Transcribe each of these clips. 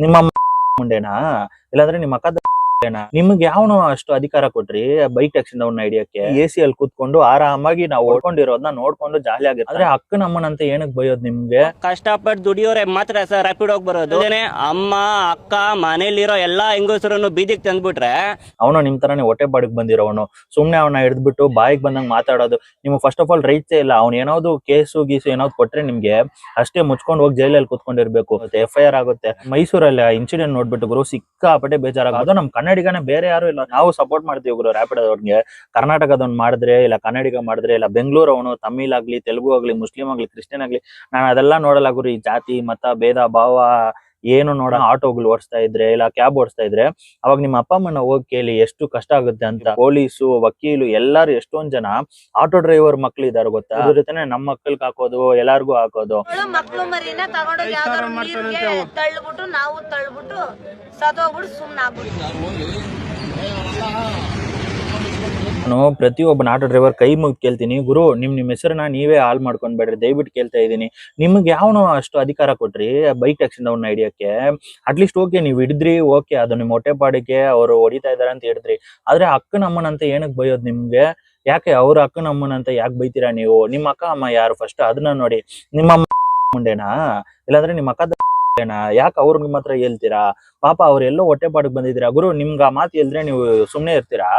ನಿಮ್ಮ ಮುಂಡೆನಾ ಇಲ್ಲಾಂದ್ರೆ ನಿಮ್ಮ ಅಕ್ಕದ ನಿಮ್ಗೆ ಯಾವನು ಅಷ್ಟು ಅಧಿಕಾರ ಕೊಟ್ರಿ ಬೈಕ್ ಟ್ಯಾಕ್ಸಿ ಅವ್ನ ಹಿಡಿಯಕ್ಕೆ AC ಅಲ್ಲಿ ಕೂತ್ಕೊಂಡು ಆರಾಮಾಗಿ ನಾವು ಓಡ್ಕೊಂಡಿರೋದನ್ನ ನೋಡ್ಕೊಂಡು ಜಾಲಿ ಆಗಿರ್ತಾರೆ. ಆದ್ರೆ ಅಕ್ಕನ ಅಮ್ಮನಂತ ಏನಕ್ ಬೈಯೋದು ನಿಮ್ಗೆ? ಕಷ್ಟಪಟ್ಟು ದುಡಿಯೋರೆ ಮಾತ್ರ ಸರ್ ರ್ಯಾಪಿಡ್ ಹೋಗಿ ಬರೋದು. ಅಮ್ಮ ಅಕ್ಕ ಮನೇಲಿರೋ ಎಲ್ಲಾ ಹೆಂಗಸರನ್ನು ಬೀದಿಗೆ ತಂದ್ಬಿಟ್ರೆ ಅವನು ನಿಮ್ ತರಾನೇ ಹೊಟ್ಟೆ ಬಾಡಿಗೆ ಬಂದಿರೋವನು. ಸುಮ್ನೆ ಅವನ ಹಿಡಿದ್ಬಿಟ್ಟು ಬಾಯಿಗೆ ಬಂದಂಗ್ ಮಾತಾಡೋದು ನಿಮ್ಗೆ ಫಸ್ಟ್ ಆಫ್ ಆಲ್ ರೈಟ್ಸೇ ಇಲ್ಲ. ಅವ್ನು ಏನಾದ್ರು ಕೇಸು ಗೀಸು ಏನಾದ್ರು ಕೊಟ್ರೆ ನಿಮ್ಗೆ ಅಷ್ಟೇ ಮುಚ್ಕೊಂಡು ಹೋಗಿ ಜೈಲಲ್ಲಿ ಕೂತ್ಕೊಂಡಿರ್ಬೇಕು. FIR ಆಗುತ್ತೆ. ಮೈಸೂರಲ್ಲಿ ಇನ್ಸಿಡೆಂಟ್ ನೋಡ್ಬಿಟ್ಟು ಗುರು ಸಿಕ್ಕಾಪಟ್ಟೆ ಬೇಜಾರಾಗ. ಅದು ನಮ್ ಕನ್ನಡಿಗನೇ, ಬೇರೆ ಯಾರು ಇಲ್ಲ. ನಾವು ಸಪೋರ್ಟ್ ಮಾಡ್ತೀವಿ ಗುರು ರ್ಯಾಪಿಡ್ ಅವ್ರಿಗೆ. ಕರ್ನಾಟಕದವ್ನು ಮಾಡಿದ್ರೆ ಇಲ್ಲ ಕನ್ನಡಿಗ ಮಾಡಿದ್ರೆ ಇಲ್ಲ ಬೆಂಗಳೂರು ಅವನು ತಮಿಳ್ ಆಗ್ಲಿ ತೆಲುಗು ಆಗ್ಲಿ ಮುಸ್ಲಿಂ ಆಗ್ಲಿ ಕ್ರಿಶ್ಚಿಯನ್ ಆಗ್ಲಿ ನಾನು ಅದೆಲ್ಲ ನೋಡಲ್ಲ ಗುರು. ಈ ಜಾತಿ ಮತ ಭೇದ ಭಾವ ಏನು ನೋಡ. ಆಟೋಗಳು ಓಡಿಸ್ತಾ ಇದ್ರೆ ಇಲ್ಲ ಕ್ಯಾಬ್ ಓಡಿಸ್ತಾ ಇದ್ರೆ ಅವಾಗ ನಿಮ್ಮ ಅಪ್ಪ ಅಮ್ಮನ ಹೋಗಿ ಕೇಳಿ ಎಷ್ಟು ಕಷ್ಟ ಆಗುತ್ತೆ ಅಂತ. ಪೊಲೀಸು ವಕೀಲು ಎಲ್ಲಾರು ಎಷ್ಟೊಂದ್ ಜನ ಆಟೋ ಡ್ರೈವರ್ ಮಕ್ಳು ಇದಾರೆ ಗೊತ್ತಾ. ಅದ್ರ ಜೊತೆನೆ ನಮ್ಮ ಮಕ್ಕಳಿಗೆ ಹಾಕೋದು ಎಲ್ಲಾರ್ಗು ಹಾಕೋದು. ಮಕ್ಳು ಮರಿನ ತಗೊಂಡೋಗಿ ಯಾವ್ದಾದ್ರು ನೀರ್ಗೆ ತಳ್ಳಿಬಿಟ್ಟು ನಾವು ತಳ್ಳಿಬಿಟ್ಟು ಸದೋಗ್ಬಿಟ್ಟು ಸುಮ್ನಾಗ್ಬಿಟ್ಟು. ನಾನು ಪ್ರತಿಯೊಬ್ಬನ ಆಟೋ ಡ್ರೈವರ್ ಕೈ ಮುಗಿ ಕೇಳ್ತೀನಿ, ಗುರು ನಿಮ್ ಹೆಸರನ್ನ ನೀವೇ ಹಾಲ್ ಮಾಡ್ಕೊಂಡ್ಬೇಡ್ರಿ ದಯವಿಟ್ಟು ಕೇಳ್ತಾ ಇದೀನಿ. ನಿಮ್ಗೆ ಯಾವನು ಅಷ್ಟು ಅಧಿಕಾರ ಕೊಟ್ರಿ ಬೈಕ್ ಟ್ಯಾಕ್ಸಿ ಅವ್ನ ಹಿಡಿಯಕ್ಕೆ? ಅಟ್ಲೀಸ್ಟ್ ಓಕೆ ನೀವು ಹಿಡಿದ್ರಿ, ಓಕೆ ಅದು ನಿಮ್ ಹೊಟ್ಟೆ ಪಾಡಿಗೆ ಅವ್ರು ಹೊಡಿತಾ ಇದಾರೆ ಅಂತ ಹೇಳಿದ್ರಿ. ಆದ್ರೆ ಅಕ್ಕನ ಅಮ್ಮನಂತ ಏನಕ್ ಬೈಯೋದು ನಿಮ್ಗೆ? ಯಾಕೆ ಅವ್ರ ಅಕ್ಕನ ಅಮ್ಮನಂತ ಯಾಕೆ ಬೈತೀರಾ ನೀವು? ನಿಮ್ಮ ಅಕ್ಕ ಅಮ್ಮ ಯಾರು ಫಸ್ಟ್ ಅದನ್ನ ನೋಡಿ. ನಿಮ್ಮ ಮುಂಡೆನಾ ಇಲ್ಲಾಂದ್ರೆ ನಿಮ್ಮ ಅಕ್ಕದ ಯಾಕೆ ಅವ್ರಿಗೆ ಮಾತ್ರ ಹೇಳ್ತೀರಾ? ಪಾಪ ಅವ್ರೆಲ್ಲೋ ಹೊಟ್ಟೆ ಪಾಡಿಗೆ ಬಂದಿದ್ದೀರಾ ಗುರು. ನಿಮ್ಗೆ ಆ ಮಾತು ಹೇಳಿದ್ರೆ ನೀವು ಸುಮ್ನೆ ಇರ್ತೀರಾ?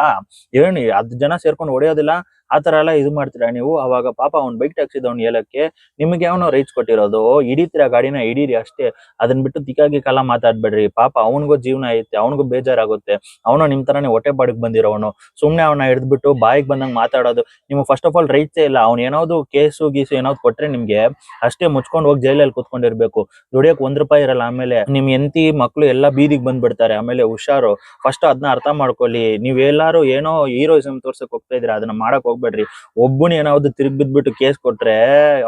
ಹೇಳಿ 10 ಜನ ಸೇರ್ಕೊಂಡು ಹೊಡೆಯೋದಿಲ್ಲ ಆತರ ಎಲ್ಲ ಇದು ಮಾಡ್ತೀರಾ ನೀವು? ಅವಾಗ ಪಾಪ ಅವ್ನ್ ಬೈಕ್ ಟ್ಯಾಕ್ಸಿದವ್ನು ಹೇಳಕ್ಕೆ ನಿಮ್ಗೆ ಯಾವನೋ ರೈಟ್ಸ್ ಕೊಟ್ಟಿರೋದು? ಹಿಡಿತೀರಾ ಗಾಡಿನ ಹಿಡೀರಿ ಅಷ್ಟೇ. ಅದನ್ ಬಿಟ್ಟು ತಿಕ್ಕಾಗಿ ಕಾಲ ಮಾತಾಡ್ಬೇಡ್ರಿ. ಪಾಪ ಅವನಿಗೂ ಜೀವನ ಐತೆ, ಅವನಿಗೂ ಬೇಜಾರಾಗುತ್ತೆ. ಅವನು ನಿಮ್ ತರಾನೇ ಹೊಟ್ಟೆ ಬಾಡಿಗೆ ಬಂದಿರೋವನು. ಸುಮ್ನೆ ಅವನ ಹಿಡಿದ್ಬಿಟ್ಟು ಬಾಯಿಗೆ ಬಂದಂಗ್ ಮಾತಾಡೋದು ನಿಮ್ಗೆ ಫಸ್ಟ್ ಆಫ್ ಆಲ್ ರೈಟ್ಸೇ ಇಲ್ಲ. ಅವ್ನು ಏನಾದ್ರು ಕೇಸು ಗೀಸು ಏನಾದ್ರು ಕೊಟ್ರೆ ನಿಮ್ಗೆ ಅಷ್ಟೇ ಮುಚ್ಕೊಂಡು ಹೋಗಿ ಜೈಲಲ್ಲಿ ಕೂತ್ಕೊಂಡಿರ್ಬೇಕು. ದುಡಿಯಕ್ ₹1 ಇರಲ್ಲ. ಆಮೇಲೆ ನಿಮ್ ಹೆಂಡತಿ ಮಕ್ಳು ಎಲ್ಲಾ ಬೀದಿಗೆ ಬಂದ್ಬಿಡ್ತಾರೆ. ಆಮೇಲೆ ಹುಷಾರು. ಫಸ್ಟ್ ಅದನ್ನ ಅರ್ಥ ಮಾಡ್ಕೊಳ್ಳಿ. ನೀವೆಲ್ಲಾರು ಏನೋ ಹೀರೋಯಿಸಮ್ ತೋರ್ಸಕ್ ಹೋಗ್ತಾ ಇದ್ರ, ಅದನ್ನ ಮಾಡಕ್ ಹೋಗ್ಬೇಡ್ರಿ. ಒಬ್ಬನ ಏನಾದ್ರು ತಿರುಗಿ ಬಿದ್ಬಿಟ್ಟು ಕೇಸ್ ಕೊಟ್ರೆ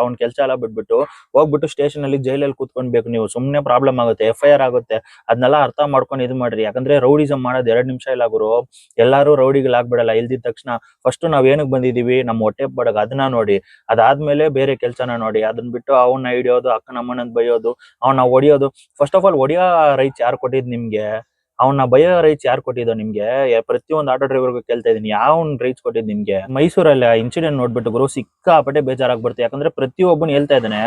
ಅವ್ನ ಕೆಲಸ ಎಲ್ಲ ಬಿಟ್ಬಿಟ್ಟು ಹೋಗ್ಬಿಟ್ಟು ಸ್ಟೇಷನ್ ಅಲ್ಲಿ ಜೈಲಲ್ಲಿ ಕೂತ್ಕೊಂಡ್ಬೇಕು ನೀವು. ಸುಮ್ನೆ ಪ್ರಾಬ್ಲಮ್ ಆಗುತ್ತೆ, FIR ಆಗುತ್ತೆ. ಅದನ್ನೆಲ್ಲ ಅರ್ಥ ಮಾಡ್ಕೊಂಡು ಇದು ಮಾಡ್ರಿ. ಯಾಕಂದ್ರೆ ರೌಡಿಸಮ್ ಮಾಡೋದು 2 ನಿಮಿಷ ಇಲ್ಲ ಗುರು. ಎಲ್ಲಾರು ರೌಡಿಗಳಾಗ್ಬಿಡಲ್ಲ. ಇಲ್ದಿದ ತಕ್ಷಣ ಫಸ್ಟ್ ನಾವ್ ಏನಕ್ ಬಂದಿದೀವಿ, ನಮ್ಮ ಹೊಟ್ಟೆ ಬಡಗ ಅದನ್ನ ನೋಡಿ. ಅದಾದ್ಮೇಲೆ ಬೇರೆ ಕೆಲ್ಸನ ನೋಡಿ. ಅದನ್ನ ಬಿಟ್ಟು ಅವನ್ನ ಹಿಡಿಯೋದು, ಅಕ್ಕನ ಅಮ್ಮನಂತ ಬೈಯೋದು, ಅವನ್ನ ಹೊಡಿಯೋದು. ಫಸ್ಟ್ ಆಫ್ ಆಲ್ ಹೊಡಿಯೋ ರೈಟ್ಸ್ ಯಾರು ಕೊಟ್ಟಿದ್ ನಿಮ್ಗೆ? ಅವನ್ನ ಬಯೋ ರೈಟ್ಸ್ ಯಾರು ಕೊಟ್ಟಿದ್ದೋ ನಿಮ್ಗೆ? ಪ್ರತಿಯೊಂದು ಆಟೋ ಡ್ರೈವರ್ಗೂ ಕೇಳ್ತಾ ಇದೀನಿ, ಯಾವನ್ ರೈಟ್ಸ್ ಕೊಟ್ಟಿದ್ ನಿಮ್ಗೆ? ಮೈಸೂರಲ್ಲಿ ಇನ್ಸಿಡೆಂಟ್ ನೋಡ್ಬಿಟ್ಟು ಗುರು ಸಿಕ್ಕಾಪಟ್ಟೆ ಬೇಜಾರಾಗ್ಬಿಡ್ತು. ಯಾಕಂದ್ರೆ ಪ್ರತಿಯೊಬ್ಬನು ಹೇಳ್ತಾ ಇದ್ದಾನೆ,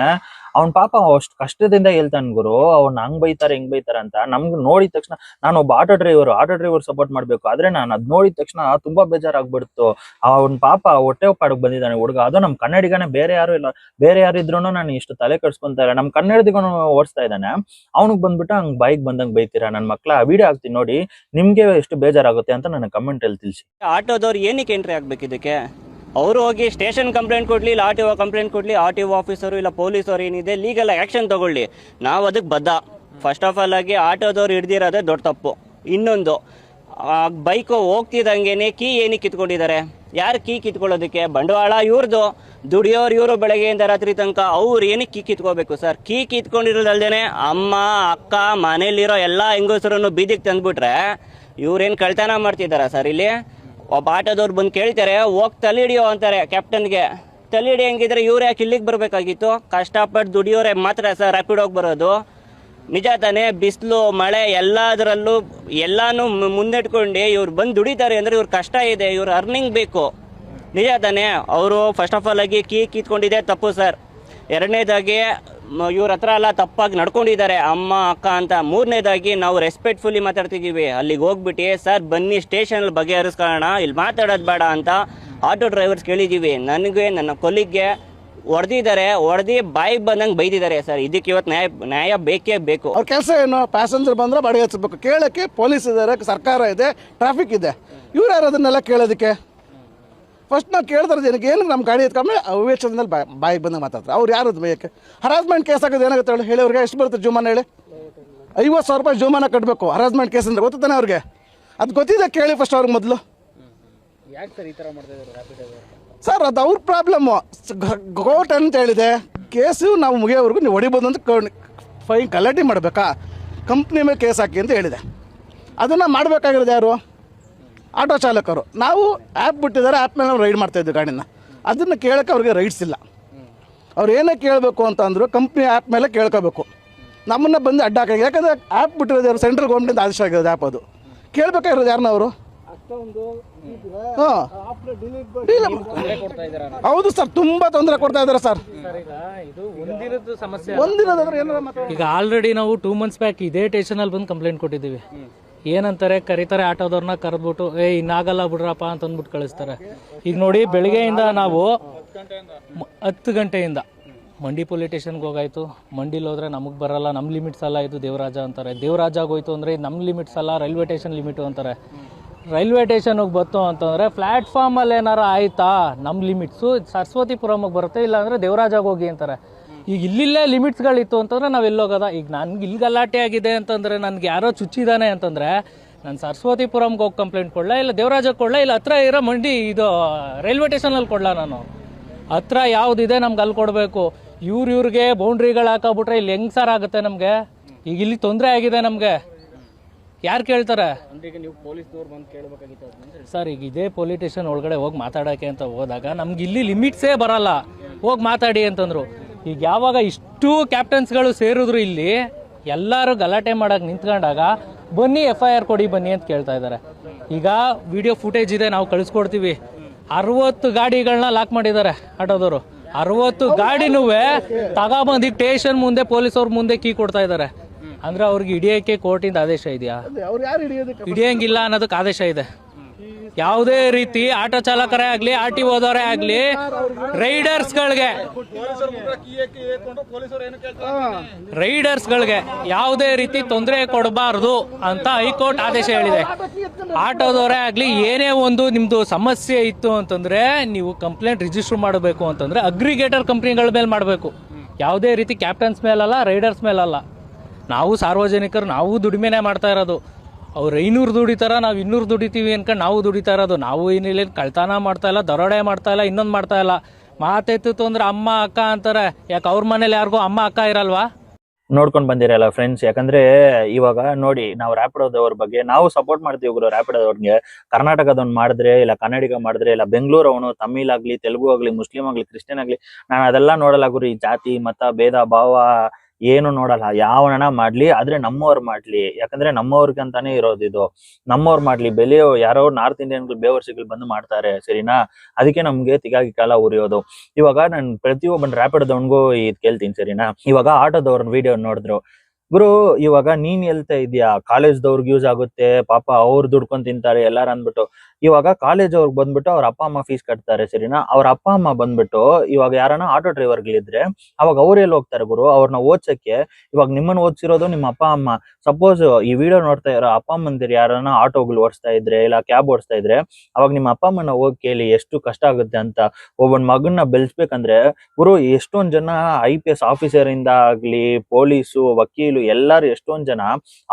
ಅವ್ನ್ ಪಾಪ ಅಷ್ಟು ಕಷ್ಟದಿಂದ ಹೇಳ್ತಾನೆ ಗುರು. ಅವ್ನ ಹಂಗ್ ಬೈತಾರೆ ಹಿಂಗ್ ಬೈತಾರೆ ಅಂತ. ನಮ್ಗೆ ನೋಡಿದ ತಕ್ಷಣ, ನಾನು ಒಬ್ಬ ಆಟೋ ಡ್ರೈವರ್ ಸಪೋರ್ಟ್ ಮಾಡ್ಬೇಕು. ಆದ್ರೆ ನಾನು ಅದ್ ನೋಡಿದ ತಕ್ಷಣ ತುಂಬಾ ಬೇಜಾರಾಗ್ಬಿಡ್ತು. ಅವ್ನ್ ಪಾಪ ಹೊಟ್ಟೆ ಪಾಡಕ್ ಬಂದಿದ್ದಾನೆ ಹುಡುಗ. ಅದು ನಮ್ ಕನ್ನಡಿಗನೇ, ಬೇರೆ ಯಾರು ಇಲ್ಲ. ಬೇರೆ ಯಾರು ಇದ್ರು ನಾನು ಇಷ್ಟು ತಲೆ ಕೆಡ್ಸ್ಕೊಂತ ಇಲ್ಲ. ನಮ್ ಕನ್ನಡದಿಗನು ಓಡಿಸ್ತಾ ಇದ್ದಾನೆ. ಅವ್ನಿಗೆ ಬಂದ್ಬಿಟ್ಟು ಹಂಗ್ ಬಾಯಿಗೆ ಬಂದಂಗ್ ಬೈತೀರಾ? ನನ್ ಮಕ್ಳ ವಿಡಿಯೋ ಹಾಕ್ತೀನಿ ನೋಡಿ, ನಿಮ್ಗೆ ಎಷ್ಟು ಬೇಜಾರಾಗುತ್ತೆ ಅಂತ ನನ್ನ ಕಮೆಂಟ್ ಅಲ್ಲಿ ತಿಳಿಸಿ. ಆಟೋದವ್ರು ಏನಕ್ಕೆ ಎಂಟ್ರಿ ಆಗ್ಬೇಕು ಇದಕ್ಕೆ? ಅವರು ಹೋಗಿ ಸ್ಟೇಷನ್ ಕಂಪ್ಲೇಂಟ್ ಕೊಡ್ಲಿ, ಇಲ್ಲ RTO ಕಂಪ್ಲೇಂಟ್ ಕೊಡ್ಲಿ, RTO ಆಫೀಸರು ಇಲ್ಲ ಪೊಲೀಸರು ಏನಿದೆ ಲೀಗಲ್ ಆಕ್ಷನ್ ತಗೊಳ್ಳಿ. ನಾವು ಅದಕ್ಕೆ ಬದ್ಧ. ಫಸ್ಟ್ ಆಫ್ ಆಲ್ ಆಗಿ ಆಟೋದವ್ರು ಹಿಡ್ದಿರೋದೇ ದೊಡ್ಡ ತಪ್ಪು. ಇನ್ನೊಂದು, ಬೈಕು ಹೋಗ್ತಿದ್ದಂಗೆನೆ ಕೀ ಏನಕ್ಕೆ ಕಿತ್ಕೊಂಡಿದ್ದಾರೆ? ಯಾರು ಕೀ ಕಿತ್ಕೊಳ್ಳೋದಕ್ಕೆ? ಬಂಡವಾಳ ಇವ್ರದ್ದು, ದುಡಿಯೋರು ಇವರು ಬೆಳಗ್ಗೆಯಿಂದ ರಾತ್ರಿ ತನಕ. ಅವ್ರು ಏನಕ್ಕೆ ಕೀ ಕಿತ್ಕೋಬೇಕು ಸರ್? ಕೀ ಕಿತ್ಕೊಂಡಿರೋದಲ್ದೇನೆ ಅಮ್ಮ ಅಕ್ಕ ಮನೇಲಿರೋ ಎಲ್ಲ ಹೆಂಗಸರನ್ನು ಬೀದಿಗೆ ತಂದ್ಬಿಟ್ರೆ ಇವ್ರೇನು ಕಳ್ತನ ಮಾಡ್ತಿದ್ದಾರಾ ಸರ್? ಇಲ್ಲಿ ಒಬ್ಬ ಆಟೋದವ್ರು ಬಂದು ಕೇಳ್ತಾರೆ, ಹೋಗಿ ತಲೆ ಹಿಡಿಯೋ ಅಂತಾರೆ ಕ್ಯಾಪ್ಟನ್ಗೆ. ತಲೆ ಹಿಡಿ ಹೆಂಗಿದ್ರೆ ಇವ್ರು ಯಾಕೆ ಇಲ್ಲಿಗೆ ಬರಬೇಕಾಗಿತ್ತು? ಕಷ್ಟಪಟ್ಟು ದುಡಿಯೋರೆ ಮಾತ್ರ ಸರ್ ರ್ಯಾಪಿಡ್ ಹೋಗಿ ಬರೋದು. ನಿಜ ತಾನೇ? ಬಿಸಿಲು ಮಳೆ ಎಲ್ಲದರಲ್ಲೂ ಎಲ್ಲಾನು ಮುಂದಿಟ್ಕೊಂಡು ಇವ್ರು ಬಂದು ದುಡಿತಾರೆ ಅಂದರೆ ಇವ್ರ ಕಷ್ಟ ಇದೆ, ಇವ್ರು ಅರ್ನಿಂಗ್ ಬೇಕು. ನಿಜ ತಾನೇ? ಅವರು ಫಸ್ಟ್ ಆಫ್ ಆಲ್ ಆಗಿ ಕೀ ಕಿತ್ಕೊಂಡಿದೆ ತಪ್ಪು ಸರ್. ಎರಡನೇದಾಗಿ ಇವ್ರ ಹತ್ರ ಎಲ್ಲ ತಪ್ಪಾಗಿ ನಡ್ಕೊಂಡಿದ್ದಾರೆ ಅಮ್ಮ ಅಕ್ಕ ಅಂತ. ಮೂರನೇದಾಗಿ ನಾವು ರೆಸ್ಪೆಕ್ಟ್ಫುಲ್ಲಿ ಮಾತಾಡ್ತಿದ್ದೀವಿ. ಅಲ್ಲಿಗೆ ಹೋಗ್ಬಿಟ್ಟು ಸರ್ ಬನ್ನಿ ಸ್ಟೇಷನಲ್ಲಿ ಬಗೆಹರಿಸ್ಕೊಳ್ಳೋಣ, ಇಲ್ಲಿ ಮಾತಾಡೋದು ಬೇಡ ಅಂತ ಆಟೋ ಡ್ರೈವರ್ಸ್ ಕೇಳಿದ್ದೀವಿ. ನನಗೆ ನನ್ನ ಕೊಲಿಗ್ಗೆ ಹೊಡೆದಿದ್ದಾರೆ, ಹೊಡೆದು ಬಾಯಿಗೆ ಬಂದಂಗೆ ಬೈದಿದ್ದಾರೆ ಸರ್. ಇದಕ್ಕೆ ಇವತ್ತು ನ್ಯಾಯ ಬೇಕೇ ಬೇಕು. ಅವ್ರ ಕೆಲಸ ಏನು? ಪ್ಯಾಸೆಂಜರ್ ಬಂದರೆ ಬಾಡಿಗೆ ಹಚ್ಚಬೇಕು. ಕೇಳೋಕ್ಕೆ ಪೊಲೀಸ್ ಇದ್ದಾರೆ, ಸರ್ಕಾರ ಇದೆ, ಟ್ರಾಫಿಕ್ ಇದೆ. ಇವ್ರು ಯಾರು ಅದನ್ನೆಲ್ಲ ಕೇಳೋದಕ್ಕೆ? ಫಸ್ಟ್ ನಾವು ಕೇಳ್ತಾರೆ ಏನಕ್ಕೆ? ಏನಕ್ಕೆ ನಮ್ಮ ಗಾಡಿ ಎತ್ಕೊಂಡ್ಮೇಲೆ ವಿವೇಚನದಲ್ಲಿ ಬಾಯಿಗೆ ಬಂದಂಗೆ ಮಾತಾಡ್ತಾರೆ. ಅವ್ರು ಯಾರು ಅದು ಬೇಯಕ್ಕೆ? ಹರಾಸ್ಮೆಂಟ್ ಕೇಸ್ ಆಗೋದು ಏನಾಗುತ್ತೆ ಹೇಳಿ ಅವ್ರಿಗೆ? ಎಷ್ಟು ಬರುತ್ತೆ ಜುಮಾನ ಹೇಳಿ? 50,000 ರೂಪಾಯಿ ಜುಮಾನ ಕಟ್ಟಬೇಕು ಹರಾಸ್ಮೆಂಟ್ ಕೇಸ್ ಅಂದರೆ. ಗೊತ್ತಾನೆ ಅವ್ರಿಗೆ? ಅದು ಗೊತ್ತಿದೆ, ಕೇಳಿ ಫಸ್ಟ್ ಅವ್ರಿಗೆ ಮೊದಲು. ಯಾಕೆ ಸರ್ ಈ ಥರ ಮಾಡ್ತಾಯಿದ್ದಾರೆ ಸರ್? ಅದು ಅವ್ರ ಪ್ರಾಬ್ಲಮ್ಮು. ಕೋರ್ಟ್ ಅಂತ ಹೇಳಿದೆ, ಕೇಸು ನಾವು ಮುಗಿಯೋವರೆಗೂ ನೀವು ಹೊಡಿಬೋದು ಅಂತ ಫೈನ್ ಗಲಾಟೆ ಮಾಡಬೇಕಾ? ಕಂಪ್ನಿ ಮೇಲೆ ಕೇಸ್ ಹಾಕಿ ಅಂತ ಹೇಳಿದೆ. ಅದನ್ನು ಮಾಡಬೇಕಾಗಿರೋದು ಯಾರು? ಆಟೋ ಚಾಲಕರು. ನಾವು ಆ್ಯಪ್ ಬಿಟ್ಟಿದ್ದಾರೆ, ಆ್ಯಪ್ ಮೇಲೆ ನಾವು ರೈಡ್ ಮಾಡ್ತಾಯಿದ್ವಿ ಗಾಡಿನ. ಅದನ್ನು ಕೇಳೋಕ್ಕೆ ಅವ್ರಿಗೆ ರೈಟ್ಸ್ ಇಲ್ಲ. ಅವ್ರು ಏನೇ ಕೇಳಬೇಕು ಅಂತ ಅಂದರು ಕಂಪ್ನಿ ಆ್ಯಪ್ ಮೇಲೆ ಕೇಳ್ಕೋಬೇಕು. ನಮ್ಮನ್ನ ಬಂದು ಅಡ್ಡ ಹಾಕಿ, ಯಾಕಂದರೆ ಆ್ಯಪ್ ಬಿಟ್ಟಿರೋದು ಅವರು ಸೆಂಟ್ರಲ್ ಗೌರ್ಮೆಂಟಿಂದ ಆದೇಶ ಆಗಿರೋದು ಆ್ಯಪ್ ಅದು. ಕೇಳಬೇಕಾಗಿರೋದು ಯಾರನ್ನ ಅವರು? ಹಾಂ, ಹೌದು ಸರ್, ತುಂಬ ತೊಂದರೆ ಕೊಡ್ತಾ ಇದ್ದಾರೆ ಸರ್. ಇದು ಒಂದಿನದ ಸಮಸ್ಯೆ. ಒಂದಿನದಾದ್ರೆ ಏನಾರ ಈಗ ಆಲ್ರೆಡಿ ನಾವು 2 months ಬ್ಯಾಕ್ ಇದೇ ಸ್ಟೇಷನಲ್ಲಿ ಬಂದು ಕಂಪ್ಲೇಂಟ್ ಕೊಟ್ಟಿದ್ದೀವಿ. ಏನಂತಾರೆ, ಕರೀತಾರೆ ಆಟೋದವ್ರನ್ನ, ಕರೆದ್ಬಿಟ್ಟು ಇನ್ನಾಗಲ್ಲ ಬಿಡ್ರಪ್ಪ ಅಂತ ಅಂದ್ಬಿಟ್ಟು ಕಳಿಸ್ತಾರೆ. ಈಗ ನೋಡಿ, ಬೆಳಗ್ಗೆಯಿಂದ ನಾವು 10 ಗಂಟೆಯಿಂದ ಮಂಡಿ ಪೊಲೀಸ್ ಸ್ಟೇಷನ್ಗೆ ಹೋಗಾಯ್ತು. ಮಂಡಿಲಿ ಹೋದ್ರೆ ನಮಗೆ ಬರಲ್ಲ, ನಮ್ಮ ಲಿಮಿಟ್ಸ್ ಅಲ್ಲ, ಇದು ದೇವರಾಜ ಅಂತಾರೆ. ದೇವರಾಜಾಗ ಹೋಯ್ತು ಅಂದರೆ ಇದು ನಮ್ಮ ಲಿಮಿಟ್ಸ್ ಅಲ್ಲ, ರೈಲ್ವೆ ಸ್ಟೇಷನ್ ಲಿಮಿಟು ಅಂತಾರೆ. ರೈಲ್ವೆ ಸ್ಟೇಷನ್ಗೆ ಬತ್ತು ಅಂತಂದರೆ ಪ್ಲ್ಯಾಟ್ಫಾರ್ಮಲ್ಲಿ ಏನಾರು ಆಯಿತಾ, ನಮ್ಮ ಲಿಮಿಟ್ಸು ಸರಸ್ವತಿಪುರಮಿಗೆ ಬರುತ್ತೆ, ಇಲ್ಲಾಂದರೆ ದೇವರಾಜಾಗ ಹೋಗಿ ಅಂತಾರೆ. ಈಗ ಇಲ್ಲಿಲ್ಲೇ ಲಿಮಿಟ್ಸ್ಗಳಿತ್ತು ಅಂತಂದರೆ ನಾವು ಎಲ್ಲೋಗೋದ? ಈಗ ನನಗೆ ಇಲ್ಲಿ ಗಲಾಟೆ ಆಗಿದೆ ಅಂತಂದರೆ, ನನಗೆ ಯಾರೋ ಚುಚ್ಚಿದ್ದಾನೆ ಅಂತಂದರೆ ನಾನು ಸರಸ್ವತಿಪುರಮ್ಗೆ ಹೋಗಿ ಕಂಪ್ಲೇಂಟ್ ಕೊಡಲ, ಇಲ್ಲ ದೇವರಾಜಕ್ಕೆ ಕೊಡಲ, ಇಲ್ಲ ಹತ್ರ ಇರೋ ಮಂಡಿ ಇದು ರೈಲ್ವೆ ಸ್ಟೇಷನಲ್ಲಿ ಕೊಡಲ? ನಾನು ಹತ್ರ ಯಾವುದಿದೆ ನಮ್ಗೆ ಅಲ್ಲಿ ಕೊಡಬೇಕು. ಇವ್ರಿಗೆ ಬೌಂಡ್ರಿಗಳು ಹಾಕೋಬಿಟ್ರೆ ಇಲ್ಲಿ ಹೆಂಗೆ ಸರ್ ಆಗುತ್ತೆ ನಮಗೆ? ಈಗ ಇಲ್ಲಿ ತೊಂದರೆ ಆಗಿದೆ ನಮಗೆ, ಯಾರು ಕೇಳ್ತಾರೆ? ನೀವು ಪೊಲೀಸ್ನವ್ರು ಬಂದು ಕೇಳಬೇಕಾಗಿತ್ತು ಸರ್. ಈಗ ಇದೇ ಪೊಲೀಸ್ ಸ್ಟೇಷನ್ ಒಳಗಡೆ ಹೋಗಿ ಮಾತಾಡೋಕ್ಕೆ ಅಂತ ಹೋದಾಗ ನಮ್ಗೆ ಇಲ್ಲಿ ಲಿಮಿಟ್ಸೇ ಬರಲ್ಲ, ಹೋಗಿ ಮಾತಾಡಿ ಅಂತಂದರು. ಈಗ ಯಾವಾಗ ಇಷ್ಟು ಕ್ಯಾಪ್ಟನ್ಸ್ಗಳು ಸೇರಿದ್ರು ಇಲ್ಲಿ, ಎಲ್ಲರೂ ಗಲಾಟೆ ಮಾಡೋಕೆ ನಿಂತ್ಕೊಂಡಾಗ ಬನ್ನಿ FIR ಕೊಡಿ ಬನ್ನಿ ಅಂತ ಕೇಳ್ತಾ ಇದ್ದಾರೆ. ಈಗ ವಿಡಿಯೋ ಫುಟೇಜ್ ಇದೆ, ನಾವು ಕಳಿಸ್ಕೊಡ್ತೀವಿ. 60 ಗಾಡಿಗಳನ್ನ ಲಾಕ್ ಮಾಡಿದ್ದಾರೆ ಆಟೋದವರು. 60 ಗಾಡಿನೂ ತಗೊಬಂದು ಸ್ಟೇಷನ್ ಮುಂದೆ ಪೊಲೀಸವ್ರ ಮುಂದೆ ಕೀ ಕೊಡ್ತಾ ಇದ್ದಾರೆ. ಅಂದ್ರೆ ಅವ್ರಿಗೆ ಹಿಡಿಯೋಕ್ಕೆ ಕೋರ್ಟಿಂದ ಆದೇಶ ಇದೆಯಾ? ಅವ್ರು ಯಾರು ಹಿಡಿಯೋದಕ್ಕೆ? ಹಿಡಿಯಂಗಿಲ್ಲ ಅನ್ನೋದಕ್ಕೆ ಆದೇಶ ಇದೆ. ಯಾವುದೇ ರೀತಿ ಆಟೋ ಚಾಲಕರೇ ಆಗಲಿ, RTOದವರೇ ಆಗಲಿ, ರೈಡರ್ಸ್ಗಳಿಗೆ ಯಾವುದೇ ರೀತಿ ತೊಂದರೆ ಕೊಡಬಾರ್ದು ಅಂತ ಹೈಕೋರ್ಟ್ ಆದೇಶ ಹೇಳಿದೆ. ಆಟೋದವರೇ ಆಗಲಿ, ಏನೇ ಒಂದು ನಿಮ್ಮದು ಸಮಸ್ಯೆ ಇತ್ತು ಅಂತಂದರೆ ನೀವು ಕಂಪ್ಲೇಂಟ್ ರಿಜಿಸ್ಟರ್ ಮಾಡಬೇಕು ಅಂತಂದರೆ ಅಗ್ರಿಗೇಟರ್ ಕಂಪ್ನಿಗಳ ಮೇಲೆ ಮಾಡಬೇಕು. ಯಾವುದೇ ರೀತಿ ಕ್ಯಾಪ್ಟನ್ಸ್ ಮೇಲಲ್ಲ, ರೈಡರ್ಸ್ ಮೇಲಲ್ಲ. ನಾವು ಸಾರ್ವಜನಿಕರು, ನಾವು ದುಡಿಮೆನೇ ಮಾಡ್ತಾ ಇರೋದು. ಅವ್ರು 500 ದುಡಿತಾರ, ನಾವು 200 ದುಡಿತೀವಿ ಅನ್ಕೊಂಡು ನಾವು ದುಡಿತಾ ಇರೋದು. ನಾವು ಏನಿಲ್ಲ ಕಳ್ತನ ಮಾಡ್ತಾ ಇಲ್ಲ, ದರೋಡೆ ಮಾಡ್ತಾ ಇಲ್ಲ, ಇನ್ನೊಂದು ಮಾಡ್ತಾ ಇಲ್ಲ. ಮಾತೆತ್ತಿತ್ತು ಅಂದ್ರೆ ಅಮ್ಮ ಅಕ್ಕ ಅಂತಾರೆ. ಯಾಕೆ ಅವ್ರ ಮನೇಲಿ ಯಾರಿಗೂ ಅಮ್ಮ ಅಕ್ಕ ಇರಲ್ವಾ? ನೋಡ್ಕೊಂಡು ಬಂದಿರಲ್ಲ ಫ್ರೆಂಡ್ಸ್. ಯಾಕಂದ್ರೆ ಇವಾಗ ನೋಡಿ, ನಾವು ರ್ಯಾಪಿಡೋದವ್ರ ಬಗ್ಗೆ ನಾವು ಸಪೋರ್ಟ್ ಮಾಡ್ತೀವಿ ಗುರು. ರ್ಯಾಪಿಡೋದವ್ರಿಗೆ ಕರ್ನಾಟಕದವ್ನು ಮಾಡಿದ್ರೆ, ಇಲ್ಲ ಕನ್ನಡಿಗ ಮಾಡಿದ್ರೆ, ಇಲ್ಲ ಬೆಂಗಳೂರು ಅವನು ತಮಿಳ್ ಆಗ್ಲಿ, ತೆಲುಗು ಆಗ್ಲಿ, ಮುಸ್ಲಿಂ ಆಗ್ಲಿ, ಕ್ರಿಶ್ಚಿಯನ್ ಆಗ್ಲಿ, ನಾನು ಅದೆಲ್ಲ ನೋಡಲ್ಲ ಗುರು. ಈ ಜಾತಿ ಮತ ಭೇದ ಭಾವ ಏನು ನೋಡಲ್ಲ. ಯಾವನ ಮಾಡ್ಲಿ, ಆದ್ರೆ ನಮ್ಮವ್ರು ಮಾಡ್ಲಿ. ಯಾಕಂದ್ರೆ ನಮ್ಮವ್ರಿಗೆ ಅಂತಾನೆ ಇರೋದು ಇದು. ನಮ್ಮವ್ರು ಮಾಡ್ಲಿ. ಬೆಲೆಯೋ ಯಾರೋ ನಾರ್ತ್ ಇಂಡಿಯನ್ಗಳು ಬೇವರ್ಸಿಗಳು ಬಂದು ಮಾಡ್ತಾರೆ, ಸರಿನಾ? ಅದಕ್ಕೆ ನಮ್ಗೆ ತಿಗಾಗಿ ಕಾಲ ಉರಿಯೋದು. ಇವಾಗ ನಾನು ಪ್ರತಿಯೊಬ್ಬನ ರ್ಯಾಪಿಡೋದವನ್ಗೂ ಇದು ಕೇಳ್ತೀನಿ, ಸರಿನಾ? ಇವಾಗ ಆಟೋದವ್ರನ್ನ ವಿಡಿಯೋ ನೋಡಿದ್ರು ಗುರು. ಇವಾಗ ನೀನ್ ಹೇಳ್ತಾ ಇದೀಯಾ ಕಾಲೇಜ್ದವ್ರಿಗೆ ಯೂಸ್ ಆಗುತ್ತೆ, ಪಾಪ ಅವ್ರು ದುಡ್ಕೊಂಡ್ ತಿಂತಾರೆ ಎಲ್ಲಾರು ಅಂದ್ಬಿಟ್ಟು. ಇವಾಗ ಕಾಲೇಜ್ ಅವ್ರಿಗೆ ಬಂದ್ಬಿಟ್ಟು ಅವ್ರ ಅಪ್ಪ ಅಮ್ಮ ಫೀಸ್ ಕಟ್ತಾರೆ, ಸರಿನಾ? ಅವ್ರ ಅಪ್ಪ ಅಮ್ಮ ಬಂದ್ಬಿಟ್ಟು ಇವಾಗ ಯಾರನ್ನ ಆಟೋ ಡ್ರೈವರ್ಗಳಿದ್ರೆ ಅವಾಗ ಅವ್ರು ಎಲ್ಲಿ ಹೋಗ್ತಾರೆ ಗುರು? ಅವ್ರನ್ನ ಓದ್ಸಕ್ಕೆ. ಇವಾಗ ನಿಮ್ಮನ್ನ ಓದಿಸಿರೋದು ನಿಮ್ಮ ಅಪ್ಪ ಅಮ್ಮ. ಸಪೋಸ್ ಈ ವಿಡಿಯೋ ನೋಡ್ತಾ ಇರೋ ಅಪ್ಪ ಅಮ್ಮಂದಿರು ಯಾರನ್ನ ಆಟೋಗಳು ಓಡಿಸ್ತಾ ಇದ್ರೆ, ಇಲ್ಲ ಕ್ಯಾಬ್ ಓಡಿಸ್ತಾ ಇದ್ರೆ, ಅವಾಗ ನಿಮ್ಮ ಅಪ್ಪ ಅಮ್ಮನ ಹೋಗಿ ಕೇಳಿ ಎಷ್ಟು ಕಷ್ಟ ಆಗುತ್ತೆ ಅಂತ. ಒಬ್ಬನ್ ಮಗನ್ನ ಬೆಳೆಸ್ಬೇಕಂದ್ರೆ ಗುರು, ಎಷ್ಟೊಂದ್ ಜನ IPS ಆಫೀಸರ್ ಇಂದ ಆಗ್ಲಿ, ಪೊಲೀಸು, ವಕೀಲು, ಎಲ್ಲಾರು ಎಷ್ಟೊಂದ್ ಜನ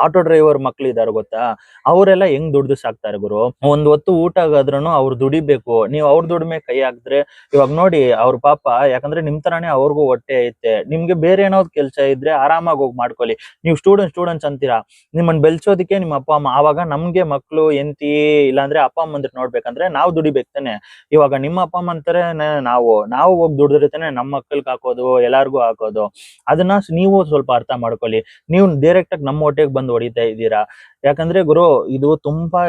ಆಟೋ ಡ್ರೈವರ್ ಮಕ್ಳು ಇದಾರೆ ಗೊತ್ತಾ? ಅವರೆಲ್ಲ ಹೆಂಗ್ ದುಡ್ದು ಸಾಕ್ತಾರೆ ಗುರು. ಒಂದ್ ಹೊತ್ತು ಊಟ ಆಗಾದ್ರೂ ಅವ್ರು ದುಡಿಬೇಕು. ನೀವು ಅವ್ರ ದುಡಿಮೆ ಕೈ ಹಾಕಿದ್ರೆ ಇವಾಗ ನೋಡಿ ಅವ್ರ ಪಾಪ. ಯಾಕಂದ್ರೆ ನಿಮ್ ತರಾನೇ ಅವ್ರಿಗೂ ಹೊಟ್ಟೆ ಐತೆ. ನಿಮ್ಗೆ ಬೇರೆ ಏನಾದ್ರು ಕೆಲಸ ಇದ್ರೆ ಆರಾಮಾಗಿ ಹೋಗಿ ಮಾಡ್ಕೊಳ್ಳಿ. ನೀವು ಸ್ಟೂಡೆಂಟ್ಸ್ ಅಂತೀರಾ, ನಿಮ್ಮನ್ನ ಬೆಳ್ಸೋದಕ್ಕೆ ನಿಮ್ಮ ಅಪ್ಪ ಅಮ್ಮ. ಆವಾಗ ನಮ್ಗೆ ಮಕ್ಳು ಎಂತಿ ಇಲ್ಲಾಂದ್ರೆ ಅಪ್ಪ ಅಮ್ಮಂದ್ರ ನೋಡ್ಬೇಕಂದ್ರೆ ನಾವು ದುಡಿಬೇಕು ತಾನೆ. ಇವಾಗ ನಿಮ್ಮ ಅಪ್ಪ ಅಮ್ಮ ಅಂತಾರೆ, ನಾವು ಹೋಗಿ ದುಡಿದ್ರೆ ನಮ್ಮ ಮಕ್ಕಳಿಗೆ ಹಾಕೋದು, ಎಲ್ಲಾರ್ಗು ಹಾಕೋದು. ಅದನ್ನ ನೀವು ಸ್ವಲ್ಪ ಅರ್ಥ ಮಾಡ್ಕೊಳ್ಳಿ. ನೀವು ಡೈರೆಕ್ಟ್ ಆಗಿ ನಮ್ಮ ಹೊಟ್ಟೆಗೆ ಬಂದು ಹೊಡಿತಾ ಇದ್ದೀರಾ. ಯಾಕಂದ್ರೆ ಗುರು, ಇದು ತುಂಬಾ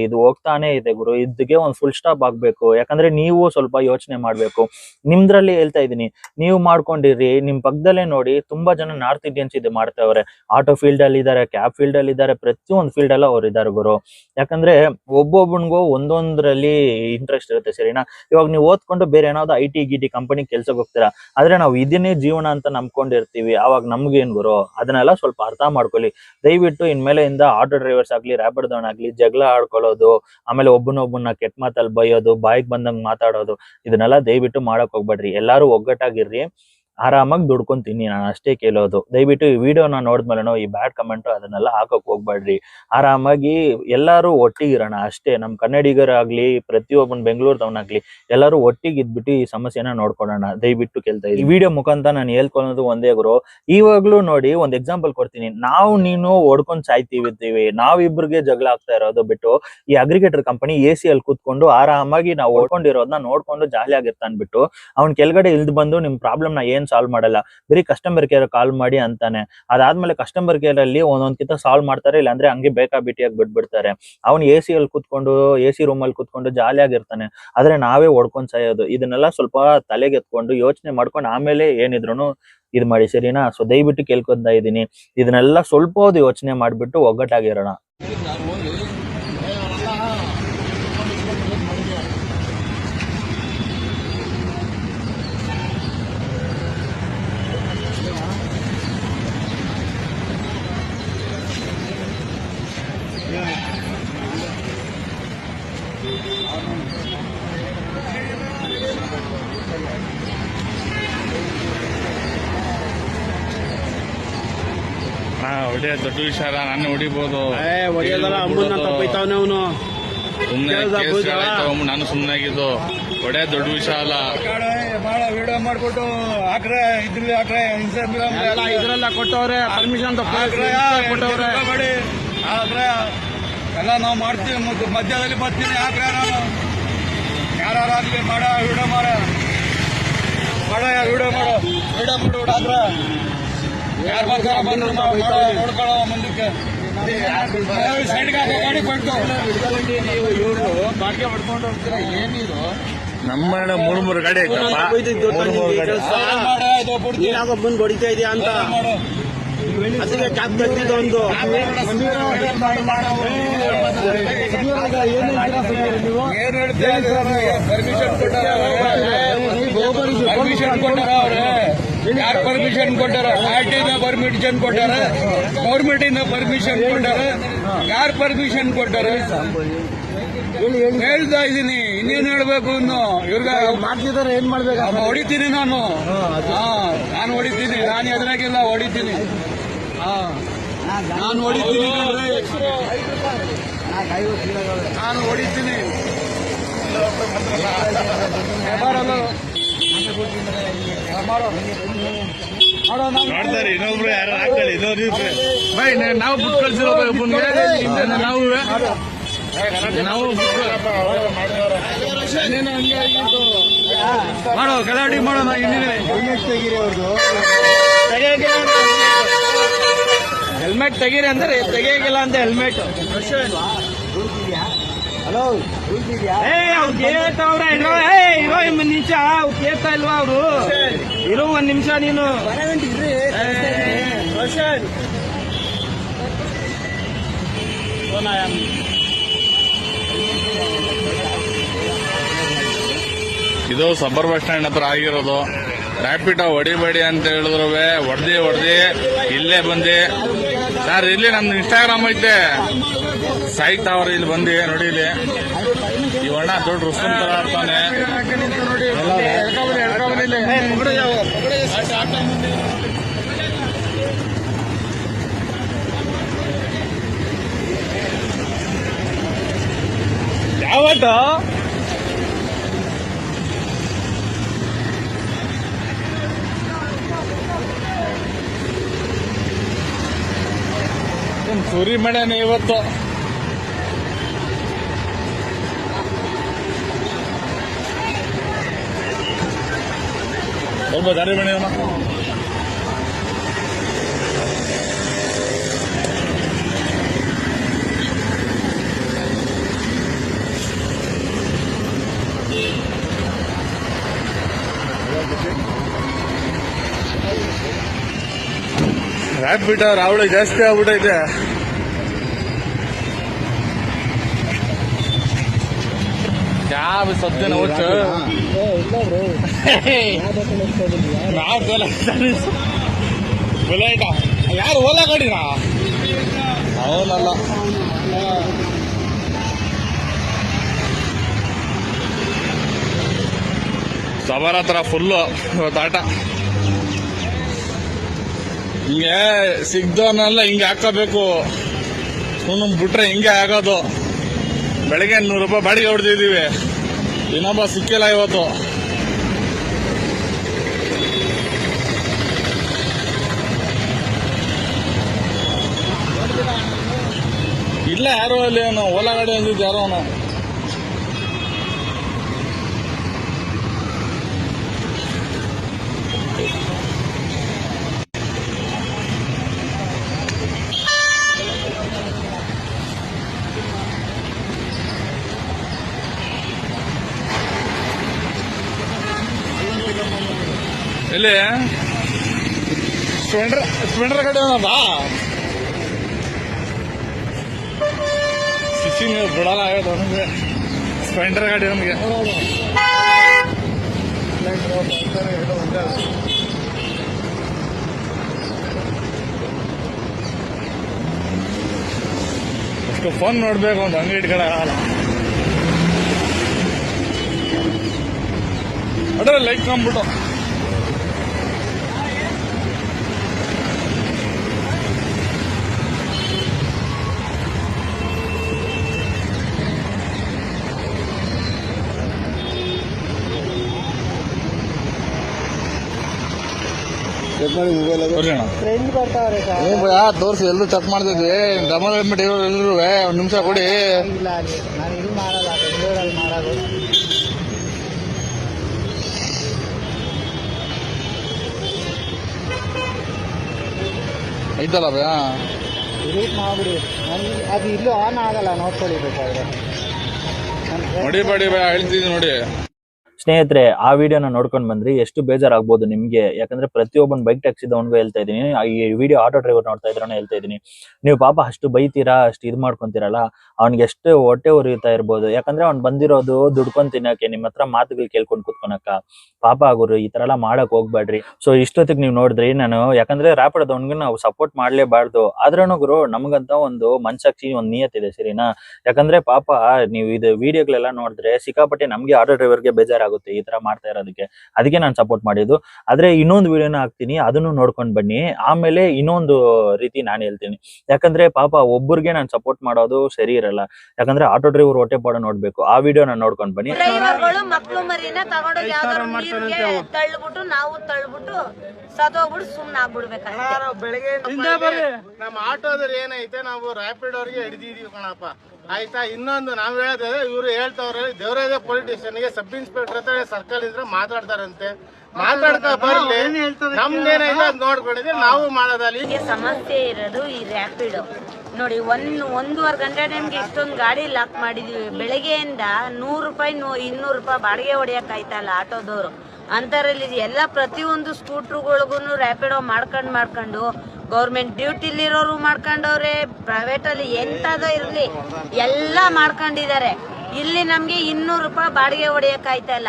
ಇದು ಹೋಗ್ತಾನೆ ಇದೆ ಗುರು. ಇದಕ್ಕೆ ಒಂದ್ ಫುಲ್ ಸ್ಟಾಪ್ ಆಗ್ಬೇಕು. ಯಾಕಂದ್ರೆ ನೀವು ಸ್ವಲ್ಪ ಯೋಚನೆ ಮಾಡ್ಬೇಕು. ನಿಮ್ದ್ರಲ್ಲಿ ಹೇಳ್ತಾ ಇದೀನಿ, ನೀವು ಮಾಡ್ಕೊಂಡಿರಿ. ನಿಮ್ ಪಕ್ಕದಲ್ಲೇ ನೋಡಿ ತುಂಬಾ ಜನ ನಾರ್ತ್ ಇಂಡಿಯನ್ಸ್ ಇದು ಮಾಡ್ತಾವ್ರೆ. ಆಟೋ ಫೀಲ್ಡ್ ಅಲ್ಲಿ ಇದಾರೆ, ಕ್ಯಾಬ್ ಫೀಲ್ಡ್ ಅಲ್ಲಿ ಇದಾರೆ, ಪ್ರತಿಯೊಂದು ಫೀಲ್ಡ್ ಅಲ್ಲ ಅವ್ರು ಇದಾರೆ ಗುರು. ಯಾಕಂದ್ರೆ ಒಬ್ಬೊಬ್ಬನಿಗೂ ಒಂದೊಂದ್ರಲ್ಲಿ ಇಂಟ್ರೆಸ್ಟ್ ಇರುತ್ತೆ, ಸರಿನಾ? ಇವಾಗ ನೀವು ಓದ್ಕೊಂಡು ಬೇರೆ ಏನಾದ್ರು IT ಕಂಪನಿ ಕೆಲ್ಸಕ್ಕೆ ಹೋಗ್ತೀರಾ, ಆದ್ರೆ ನಾವು ಇದನ್ನೇ ಜೀವನ ಅಂತ ನಂಬ್ಕೊಂಡಿರ್ತೀವಿ. ಅವಾಗ ನಮ್ಗೇನ್ ಗುರು? ಅದನ್ನೆಲ್ಲ ಸ್ವಲ್ಪ ಅರ್ಥ ಮಾಡ್ಕೊಳ್ಳಿ ದಯವಿಟ್ಟು. ಇನ್ಮೇಲೆಯಿಂದ ಆಟೋ ಡ್ರೈವರ್ಸ್ ಆಗ್ಲಿ, ರ್ಯಾಪಿಡೋದವನಾಗ್ಲಿ ಜಗಳ ಆಡ್ಕೊಳ್ಳೋದು, ಆಮೇಲೆ ಒಬ್ಬನೊಬ್ಬನ ಕೆಟ್ಟ ಮಾತಲ್ಲಿ ಬೈಯೋದು, ಬಾಯಿಗೆ ಬಂದಂಗ್ ಮಾತಾಡೋದು, ಇದನ್ನೆಲ್ಲ ದಯವಿಟ್ಟು ಮಾಡಕ್ ಹೋಗ್ಬೇಡ್ರಿ. ಎಲ್ಲಾರು ಒಗ್ಗಟ್ಟಾಗಿರ್ರಿ, ಆರಾಮಾಗಿ ದುಡ್ಕೊಂತೀನಿ. ನಾನು ಅಷ್ಟೇ ಕೇಳೋದು. ದಯವಿಟ್ಟು ಈ ವಿಡಿಯೋನ ನೋಡಿದ್ಮೇಲೆ ಈ ಬ್ಯಾಡ್ ಕಮೆಂಟ್ ಅದನ್ನೆಲ್ಲ ಹಾಕಕ್ ಹೋಗ್ಬೇಡ್ರಿ. ಆರಾಮಾಗಿ ಎಲ್ಲಾರು ಒಟ್ಟಿಗಿರೋಣ ಅಷ್ಟೇ. ನಮ್ ಕನ್ನಡಿಗರಾಗ್ಲಿ, ಪ್ರತಿಯೊಬ್ಬನ ಬೆಂಗಳೂರದವನಾಗ್ಲಿ, ಎಲ್ಲಾರು ಒಟ್ಟಿಗೆ ಇದ್ಬಿಟ್ಟು ಈ ಸಮಸ್ಯೆನ ನೋಡ್ಕೊಳ್ಳೋಣ ದಯವಿಟ್ಟು ಕೇಳ್ತಾ ಇದ್ದೀನಿ. ಈ ವಿಡಿಯೋ ಮುಖಾಂತರ ನಾನು ಹೇಳ್ಕೊಳ್ಳೋದು ಒಂದೇ ಗುರು. ಇವಾಗ್ಲೂ ನೋಡಿ, ಒಂದ್ ಎಕ್ಸಾಂಪಲ್ ಕೊಡ್ತೀನಿ. ನಾವು ನೀನು ಓಡ್ಕೊಂಡ್ ಸಾಯ್ತೀವಿ, ನಾವಿಬ್ರಿಗೆ ಜಗಳ ಆಗ್ತಾ ಇರೋದು ಬಿಟ್ಟು ಈ ಅಗ್ರಿಗೇಟರ್ ಕಂಪನಿ AC ಅಲ್ಲಿ ಕೂತ್ಕೊಂಡು ಆರಾಮಾಗಿ ನಾವು ಓಡ್ಕೊಂಡಿರೋದನ್ನ ನೋಡ್ಕೊಂಡು ಜಾಲಿ ಆಗಿರ್ತಾನ್ಬಿಟ್ಟು ಅವ್ನ್ ಕೆಳಗಡೆ ಇಲ್ದ್ ಬಂದು ನಿಮ್ ಪ್ರಾಬ್ಲಮ್ ನ ಏನ್ ಏನ್ ಸಾಲ್ವ್ ಮಾಡಲ್ಲ, ಬರೀ ಕಸ್ಟಮರ್ ಕೇರ್ ಕಾಲ್ ಮಾಡಿ ಅಂತಾನೆ. ಅದಾದ್ಮೇಲೆ ಕಸ್ಟಮರ್ ಕೇರ್ ಅಲ್ಲಿ ಒಂದೊಂದ್ಕಿಂತ ಸಾಲ್ವ್ ಮಾಡ್ತಾರೆ, ಇಲ್ಲ ಅಂದ್ರೆ ಹಂಗೆ ಬೇಕಾಬಿಟ್ಟಿಯಾಗಿ ಬಿಟ್ಬಿಡ್ತಾರೆ. ಅವ್ನು AC ಅಲ್ಲಿ ಕೂತ್ಕೊಂಡು AC ರೂಮ್ ಅಲ್ಲಿ ಕೂತ್ಕೊಂಡು ಜಾಲಿಯಾಗಿರ್ತಾನೆ, ಆದ್ರೆ ನಾವೇ ಹೊಡ್ಕೊಂಡ್ ಸಾಯೋದು. ಇದನ್ನೆಲ್ಲ ಸ್ವಲ್ಪ ತಲೆಗೆ ಎತ್ಕೊಂಡು ಯೋಚನೆ ಮಾಡ್ಕೊಂಡು ಆಮೇಲೆ ಏನಿದ್ರು ಇದು ಮಾಡಿ, ಸರಿನಾ? ಸೊ ದಯವಿಟ್ಟು ಕೇಳ್ಕೊತಾ ಇದೀನಿ, ಇದನ್ನೆಲ್ಲ ಸ್ವಲ್ಪ ಹೊತ್ತು ಯೋಚನೆ ಮಾಡ್ಬಿಟ್ಟು ಒಗ್ಗಟ್ಟಾಗಿರೋಣ. ಹೊಡೆ ದೊಡ್ಡ ವಿಷಯ ಅಲ್ಲ, ನಾನು ಹೊಡಿಬಹುದು. ನಾನು ಸುಮ್ಮನಾಗಿದ್ದು ಹೊಡೆ ದೊಡ್ಡ ವಿಷಯ ಅಲ್ಲ. ವಿಡಿಯೋ ಮಾಡ್ಕೊಟ್ಟು ಹಾಕ್ರೆ ಇದ್ರಲ್ಲಿ ಹಾಕ್ರೆ ಇದ್ರೆಲ್ಲ ಕೊಟ್ಟವ್ರೆ ಪರ್ಮಿಷನ್ ಕೊಟ್ಟವ್ರೆ ಹಾಕ್ರೆ ಎಲ್ಲ ನಾವು ಮಾಡ್ತೀವಿ. ಮಧ್ಯದಲ್ಲಿ ಬರ್ತೀನಿ ಹಾಕ್ರೆ ನಾನು ಯಾರಾಗ್ಲಿ ಮಾಡ ವಿಡಿಯೋ ಮಾಡ ವಿಡಿಯೋ ಮಾಡು ಹಾಕ್ರೆ ಯಾರು ಬರ್ತಾರ ಬಂದು ನೋಡ್ಕೊಳ್ಳೋ ಮುಂದಕ್ಕೆ ಸೈಡ್ಗೆ ಹಾಕೋ ಗಾಡಿ ಕೊಟ್ಟು ಇವರು ಬಾಡಿಗೆ ಹೊಡ್ಕೊಂಡು ಹೋಗ್ತೀರಾ ಏನಿದು? ನಮ್ಮ ಮೂರು ಗಾಡಿ ಐತಪ್ಪ, ಬಂದು ಹೊಡಿತಾ ಇದೆಯಾ ಅಂತ ಅದಕ್ಕೆ ಕ್ಯಾಬ್ ತೆಗ್ದಿದ್ದು ಒಂದು ಏನ್ ಹೇಳ್ತೀರಾ? ಪರ್ಮಿಷನ್ ಕೊಟ್ಟಾರ ಅವ್ರೆ. ಯಾರು ಪರ್ಮಿಷನ್ ಕೊಟ್ಟಾರ? ಆರ್ಟಿನ ಪರ್ಮಿಷನ್ ಕೊಟ್ಟಾರ, ಗೌರ್ಮೆಂಟ್ ಇಂದ ಪರ್ಮಿಷನ್ ಕೊಟ್ಟಾರ. ಯಾರು ಪರ್ಮಿಷನ್ ಕೊಟ್ಟಾರ? ಹೇಳ್ತಾ ಇದೀನಿ, ಇನ್ನೇನ್ ಹೇಳ್ಬೇಕು? ಇನ್ನು ಇವ್ರಿಗೆ ಮಾಡ್ತಿದಾರೆ, ಏನ್ ಮಾಡ್ಬೇಕು? ಹೊಡಿತೀನಿ ನಾನು ಹೊಡಿತೀನಿ. ನಾನು ಎದುರಾಗಿಲ್ಲ, ಹೊಡಿತೀನಿ. ನಾನು ಹೊಡಿತೀನಿ, ನಾನು ಹೊಡಿತೀನಿ. ನೋಡ್ತಾರೆ ಇನ್ನೊಬ್ರು ಯಾರು ಹಾಕೊಳ್ಳಿ, ಇನ್ನೊಬ್ರು ಬೈ ನಾವು ಬುಕ್ ಕಳ್ಸಿರೋ ನಾವು ಮಾಡೋ ಗಲಾಟೆ ಮಾಡೋಣ. ಹೆಲ್ಮೆಟ್ ತೆಗೀರಿ ಅಂದ್ರೆ ತೆಗಿಯಂಗಿಲ್ಲ ಅಂತ ಹೆಲ್ಮೆಟ್. ಹಲೋ ಕೇಳ್ತಾವ್ರ ಇರೋ ನಿಮಿಷ ಕೇಳ್ತಾ ಇಲ್ವಾ ಅವರು? ಇರೋ ಒಂದ್ ನಿಮಿಷ ನೀನು ಇದು ಸಬ್ಬರ್ ಬಸ್ ಸ್ಟ್ಯಾಂಡ್ ಹತ್ರ ಆಗಿರೋದು. ರ್ಯಾಪಿಡ್ ಹೊಡಿಬೇಡಿ ಅಂತ ಹೇಳಿದ್ರು ಹೊಡೆದಿ ಇಲ್ಲೇ ಬಂದಿ ಸರ್. ಇಲ್ಲಿ ನಮ್ದು ಇನ್ಸ್ಟಾಗ್ರಾಮ್ ಐತೆ, ಸಾಯ್ತಾವ್ರ ಇಲ್ಲಿ ಬಂದಿ ನೋಡಿ. ಇಲ್ಲಿ ಇವಣ್ಣ ದೊಡ್ಡ ರುಸ್ತಮ್ ತರ ಆಡ್ತಾನೆ. ಯಾವತ್ತ ಸುರಿ ಮಾಡ್ಯಾನೆ ಇವತ್ತು. ಸ್ವಲ್ಪ ದಾರಿ ಬೆಳೆಯೋಣ. ರ್ಯಾಪಿಡ್ ರಾವಳಿ ಜಾಸ್ತಿ ಆಗ್ಬಿಟ್ಟೈತೆ. ಯಾವ ಸದ್ಯನ ಒಟ್ಟು ಬುಲೆಟ ಯಾರು ಓಲಾ ಗಾಡಿನಾ? ಅವನಲ್ಲ. ಸವಾರ ಹತ್ರ ಫುಲ್ಲು ಇವತ್ತಾಟ. ಹಿಂಗೆ ಸಿಗ್ದವನ್ನೆಲ್ಲ ಹಿಂಗೆ ಹಾಕೋಬೇಕು, ಸುಮ್ಮನೆ ಬಿಟ್ರೆ ಹಿಂಗೆ ಆಗೋದು. ಬೆಳಗ್ಗೆ 100 ರೂಪಾಯಿ ಬಾಡಿಗೆ ಹೊಡೆದಿದ್ದೀವಿ, ಇನ್ನೊಬ್ಬ ಸಿಕ್ಕಿಲ್ಲ ಇವತ್ತು. ಇಲ್ಲ ಯಾರೋ ಅಲ್ಲಿ ಅವನು ಓಲಾ ಗಾಡಿ ಅಂದಿದ್ದು ಯಾರೋ ಅವನು. ಎಲ್ಲಿ ಸ್ಪ್ಲೆಂಡರ್ ಗಾಡಿ ಬಾ ಶಿಕ್ಷಿ ನೀವು ಬಿಡಲ್ಲ ಆಗೋದು ನಮಗೆ ಸ್ಪ್ಲೆಂಡರ್ ಗಾಡಿ ನಮಗೆ ಅಷ್ಟು ಫೋನ್ ನೋಡ್ಬೇಕು ಒಂದು ಅಂಗಡಿ ಇಟ್ಕೊಳ ಆಗಲ್ಲ ಅಡ್ರೆ ಲೈಟ್ ಕಂಬಿಟ್ಟು ತೋರಿಸಿ ಎಲ್ಲರೂ ಚೆಕ್ ಮಾಡ್ತಿದ್ವಿ ಡಬಲ್ ಹೆಲ್ಮೆಟ್ ಇರೋರು ಎಲ್ಲರೂ ಒಂದ್ ನಿಮಿಷ ಕೊಡಿ ಐತಲ್ಲ ಭಯ ಅದು ಇಲ್ಲೂ ಆನ್ ಆಗಲ್ಲ ನೋಡ್ಕೊಳ್ಳಿ ಬೇಕಾದ್ರೆ ಹೊಡಿಬೇಡಿ ಭಯ ಹೇಳ್ತಿದ್ವಿ ನೋಡಿ. ಸ್ನೇಹಿತರೆ, ಆ ವಿಡಿಯೋನ ನೋಡ್ಕೊಂಡ್ ಬಂದ್ರಿ, ಎಷ್ಟು ಬೇಜಾರಾಗ್ಬೋದು ನಿಮ್ಗೆ. ಯಾಕಂದ್ರೆ ಪ್ರತಿಯೊಬ್ಬನ್ ಬೈಕ್ ಟ್ಯಾಕ್ಸಿದವನ್ಗೂ ಹೇಳ್ತಾ ಇದೀನಿ, ಈ ವಿಡಿಯೋ ಆಟೋ ಡ್ರೈವರ್ ನೋಡ್ತಾ ಇದ್ರಾನು ಹೇಳ್ತಾ ಇದೀನಿ, ನೀವು ಪಾಪ ಅಷ್ಟು ಬೈತೀರಾ, ಅಷ್ಟು ಇದು ಮಾಡ್ಕೊಂತೀರಲ್ಲ, ಅವ್ನಿಗೆ ಎಷ್ಟು ಹೊಟ್ಟೆ ಉರಿಯುತ್ತಾ ಇರ್ಬೋದು. ಯಾಕಂದ್ರೆ ಅವ್ನ್ ಬಂದಿರೋದು ದುಡ್ಕೊಂಡ್ ತಿನ್ನಕ್ಕೆ, ನಿಮ್ ಹತ್ರ ಮಾತುಗಳು ಕೇಳ್ಕೊಂಡ್ ಕುತ್ಕೊನಕ. ಪಾಪ ಆಗೋರು ಈ ತರ ಎಲ್ಲ ಮಾಡಕ್ ಹೋಗ್ಬೇಡ್ರಿ. ಸೊ ಇಷ್ಟೊತ್ತಿಗೆ ನೀವು ನೋಡಿದ್ರಿ ನಾನು, ಯಾಕಂದ್ರೆ ರ್ಯಾಪಿಡೋದವನ್ಗೂ ನಾವು ಸಪೋರ್ಟ್ ಮಾಡ್ಲೇಬಾರ್ದು. ಆದ್ರೂ ಗುರು ನಮಗಂತ ಒಂದು ಮನ್ಸಾಕ್ಷಿ, ಒಂದ್ ನಿಯತ್ತಿದೆ, ಸರಿನಾ? ಯಾಕಂದ್ರೆ ಪಾಪ ನೀವು ಇದು ವಿಡಿಯೋಗಳೆಲ್ಲ ನೋಡಿದ್ರೆ ಸಿಕ್ಕಾಪಟ್ಟೆ ನಮ್ಗೆ ಆಟೋ ಡ್ರೈವರ್ಗೆ ಬೇಜಾರಾಗುತ್ತೆ ಈ ತರ ಮಾಡ್ತಾ ಇರೋದಕ್ಕೆ. ಅದಕ್ಕೆ ನಾನು ಸಪೋರ್ಟ್ ಮಾಡಿದ್ದು. ಆದ್ರೆ ಇನ್ನೊಂದು ವಿಡಿಯೋನ ಹಾಕ್ತೀನಿ, ಅದನ್ನು ನೋಡ್ಕೊಂಡ್ ಬನ್ನಿ. ಆಮೇಲೆ ಇನ್ನೊಂದು ರೀತಿ ನಾನು ಹೇಳ್ತೀನಿ, ಯಾಕಂದ್ರೆ ಪಾಪ ಒಬ್ಬರಿಗೆ ನಾನು ಸಪೋರ್ಟ್ ಮಾಡೋದು ಸರಿ ಇರಲ್ಲ. ಯಾಕಂದ್ರೆ ಆಟೋ ಡ್ರೈವರ್ ಹೊಟ್ಟೆ ಪಾಡ ನೋಡ್ಬೇಕು. ಆ ವಿಡಿಯೋನ ನೋಡ್ಕೊಂಡ್ ಬನ್ನಿ. ಡ್ರೈವರ್ಗಳು ಮಕ್ಳು ಮರಿನ ತಗೊಂಡೋಗಿ ಯಾವ್ದಾದ್ರು ನೀರ್ಗೆ ತಳ್ಳಿಬಿಟ್ಟು ನಾವು ತಳ್ಳಿಬಿಟ್ಟು ಸದೋಗ್ಬಿಟ್ಟು ಸುಮ್ನ ಆಗ್ಬಿಡ್ಬೇಕಾಗುತ್ತೆ. ಬೆಳಗ್ಗೆ ನಮ್ಮ ಆಟೋದಲ್ಲಿ ಏನೈತೆ, ನಾವು ರ್ಯಾಪಿಡ್ ಅವ್ರಿಗೆ ಹಿಡಿದಿದೀವಿ ಕಣಪ್ಪ, ಆಯ್ತಾ? ಇನ್ನೊಂದು ನಾವ್ ಹೇಳೋದೇ, ಇವ್ರು ಹೇಳ್ತಾವ್ರೆ ದೇವರಾಜ ಪೊಲೀಸ್ ಸ್ಟೇಷನ್ಗೆ ಸಬ್ ಇನ್ಸ್ಪೆಕ್ಟರ್ ಹತ್ರ ಸರ್ಕಲ್ ಇದ್ರೆ ಮಾತಾಡ್ತಾರಂತೆ. ಮಾತಾಡ್ತಾ ಬರ್ಲಿ, ನಮ್ದೇನೈತೆ ಅದ್ ನೋಡ್ಕೊಂಡಿದ್ರೆ ನಾವು ಮಾಡೋದಲ್ಲಿ. ಸಮಸ್ಯೆ ಇರೋದು ಈ ರ್ಯಾಪಿಡ್ ನೋಡಿ. 1.5 ಗಂಟೆ ನಿಮ್ಗೆ ಇಷ್ಟೊಂದು ಗಾಡಿ ಲಾಕ್ ಮಾಡಿದೀವಿ. ಬೆಳಗ್ಗೆಯಿಂದ 100 ರೂಪಾಯಿ 200 ರೂಪಾಯಿ ಬಾಡಿಗೆ ಹೊಡಿಯಕ್ ಆಯ್ತಲ್ಲ ಆಟೋದವ್ರು. ಅಂತರಲ್ಲಿ ಎಲ್ಲ ಪ್ರತಿಯೊಂದು ಸ್ಕೂಟ್ರುಗಳಿಗೂ ರ್ಯಾಪಿಡೋ ಮಾಡ್ಕೊಂಡು ಗೌರ್ಮೆಂಟ್ ಡ್ಯೂಟಿಲಿರೋರು ಮಾಡ್ಕೊಂಡವ್ರೆ, ಪ್ರೈವೇಟ್ ಅಲ್ಲಿ ಎಂತದೋ ಇರ್ಲಿ ಎಲ್ಲ ಮಾಡ್ಕೊಂಡಿದ್ದಾರೆ. ಇಲ್ಲಿ ನಮ್ಗೆ 200 ರೂಪಾಯಿ ಬಾಡಿಗೆ ಹೊಡಿಯಕ್ ಆಯ್ತಲ್ಲ.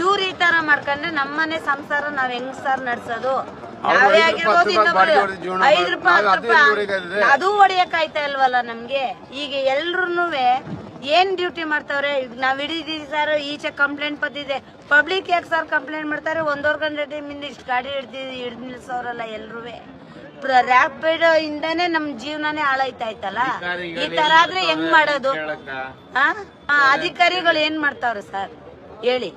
ಇವ್ರು ಈ ತರ ಮಾಡ್ಕೊಂಡ್ರೆ ನಮ್ಮನೆ ಸಂಸಾರ ನಾವ್ ಹೆಂಗ್ ಸರ್ ನಡ್ಸೋದು? ನಾವೇ ಆಗಿರ್ಬೋದು, ಇನ್ನೊಬ್ರು 5 ರೂಪಾಯಿ 10 ರೂಪಾಯಿ ಅದು ಹೊಡಿಯಕ್ ಆಯ್ತಾ ಇಲ್ವಲ್ಲ ನಮ್ಗೆ. ಈಗ ಎಲ್ರು ಏನ್ ಡ್ಯೂಟಿ ಮಾಡ್ತಾವ್ರೆ? ನಾವ್ ಹಿಡಿದೀವಿ ಸರ್, ಈಚೆ ಕಂಪ್ಲೇಂಟ್ ಬಂದಿದೆ. ಪಬ್ಲಿಕ್ ಯಾಕೆ ಸರ್ ಕಂಪ್ಲೇಂಟ್ ಮಾಡ್ತಾರೆ? 1.5 ಗಂಟೆ ಟೈಮಿಂದ ಇಷ್ಟು ಗಾಡಿ ಹಿಡಿದು ನಿಲ್ಸೋರಲ್ಲ ಎಲ್ರೂ. ರ್ಯಾಪಿಡ್ ಇಂದಾನೆ ನಮ್ ಜೀವನನೇ ಹಾಳಾಯ್ತಾ ಇತ್ತಲ್ಲ. ಈ ತರ ಆದ್ರೆ ಹೆಂಗ್ ಮಾಡೋದು? ಅಧಿಕಾರಿಗಳು ಏನ್ ಮಾಡ್ತಾವ್ರೆ ಸರ್ ಹೇಳಿ?